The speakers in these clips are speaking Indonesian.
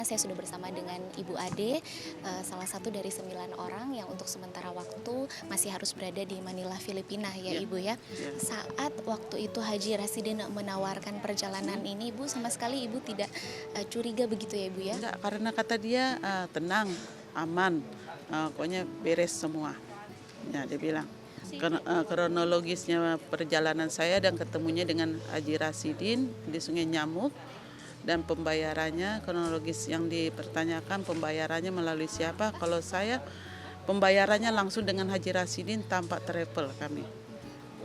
Saya sudah bersama dengan Ibu Ade, salah satu dari 9 orang yang untuk sementara waktu masih harus berada di Manila, Filipina ya Ya, Ibu ya. ya. Saat waktu itu Haji Rasidin menawarkan perjalanan ini, Ibu sama sekali Ibu tidak curiga begitu ya Ibu ya? Enggak, karena kata dia tenang, aman, pokoknya beres semua. Ya, dia bilang. Kronologisnya perjalanan saya dan ketemunya dengan Haji Rasidin di Sungai Nyamuk, dan pembayarannya kronologis yang dipertanyakan pembayarannya melalui siapa. Kalau saya pembayarannya langsung dengan Haji Rasidin tanpa travel kami.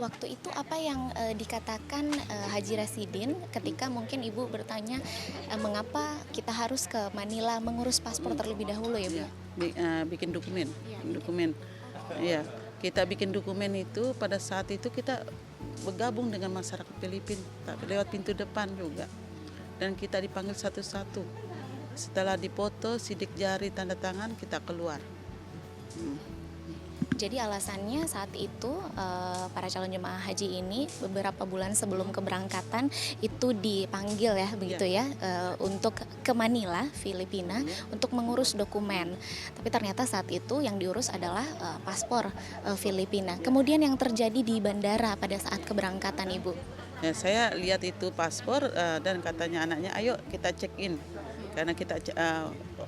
Waktu itu apa yang dikatakan Haji Rasidin ketika mungkin Ibu bertanya mengapa kita harus ke Manila mengurus paspor terlebih dahulu ya Bu? Ya, bikin dokumen, Iya, dokumen. Ya, kita bikin dokumen itu pada saat itu kita bergabung dengan masyarakat Filipina, tapi lewat pintu depan juga. Dan kita dipanggil satu-satu. Setelah dipoto, sidik jari, tanda tangan, kita keluar. Jadi alasannya saat itu para calon jemaah haji ini beberapa bulan sebelum keberangkatan itu dipanggil ya begitu ya untuk ke Manila, Filipina untuk mengurus dokumen. Tapi ternyata saat itu yang diurus adalah paspor Filipina. Kemudian yang terjadi di bandara pada saat keberangkatan Ibu. Ya, saya lihat itu paspor dan katanya anaknya, ayo kita check in. Karena kita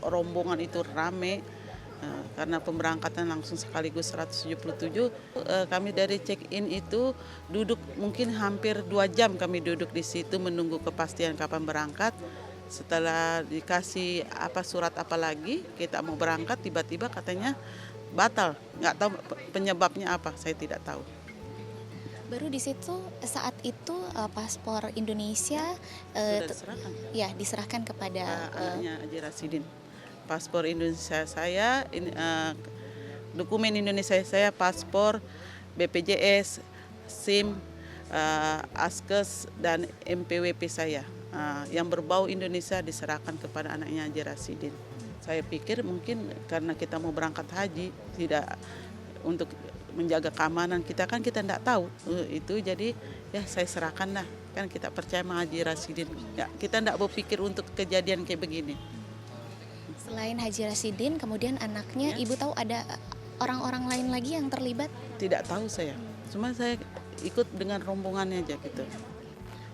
rombongan itu rame. Karena pemberangkatan langsung sekaligus 177, kami dari check-in itu duduk mungkin hampir 2 jam kami duduk di situ menunggu kepastian kapan berangkat. Setelah dikasih surat apa lagi, kita mau berangkat, tiba-tiba katanya batal. Nggak tahu penyebabnya apa, saya tidak tahu. Baru di situ saat itu paspor Indonesia Sudah diserahkan diserahkan kepada anaknya Haji Rasidin. Paspor Indonesia saya, dokumen Indonesia saya, paspor, BPJS, SIM, Askes, dan MPWP saya. Yang berbau Indonesia diserahkan kepada anaknya Haji Rasidin. Saya pikir mungkin karena kita mau berangkat haji, tidak untuk menjaga keamanan kita, kan kita tidak tahu itu, jadi ya saya serahkan lah, kan kita percaya sama Haji Rasidin. Ya, kita tidak berpikir untuk kejadian kayak begini. Selain Haji Rasidin, kemudian anaknya, Ya. Ibu tahu ada orang-orang lain lagi yang terlibat? Tidak tahu saya, cuma saya ikut dengan rombongannya aja gitu.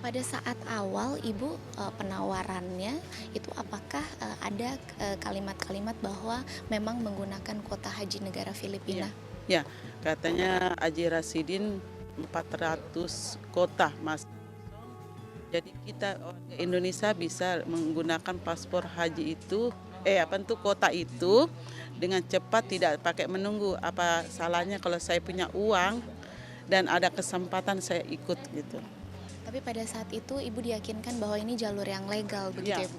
Pada saat awal Ibu penawarannya itu apakah ada kalimat-kalimat bahwa memang menggunakan kuota haji negara Filipina? Ya, katanya Haji Rasidin 400 kota, Mas. Jadi kita orang Indonesia bisa menggunakan paspor haji itu, kota itu dengan cepat, tidak pakai menunggu. Apa salahnya kalau saya punya uang dan ada kesempatan saya ikut gitu. Tapi pada saat itu Ibu diyakinkan bahwa ini jalur yang legal begitu ya Bu?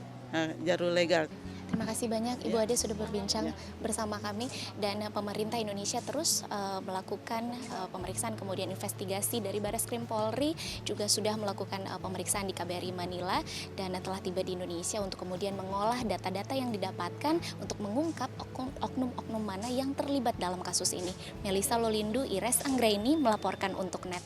Jalur legal. Terima kasih banyak Ibu Ade sudah berbincang bersama kami, dan pemerintah Indonesia terus melakukan pemeriksaan kemudian investigasi dari Bareskrim Polri juga sudah melakukan pemeriksaan di KBRI Manila dan telah tiba di Indonesia untuk kemudian mengolah data-data yang didapatkan untuk mengungkap oknum-oknum mana yang terlibat dalam kasus ini. Melisa Lolindu, Ires Anggraini melaporkan untuk NET.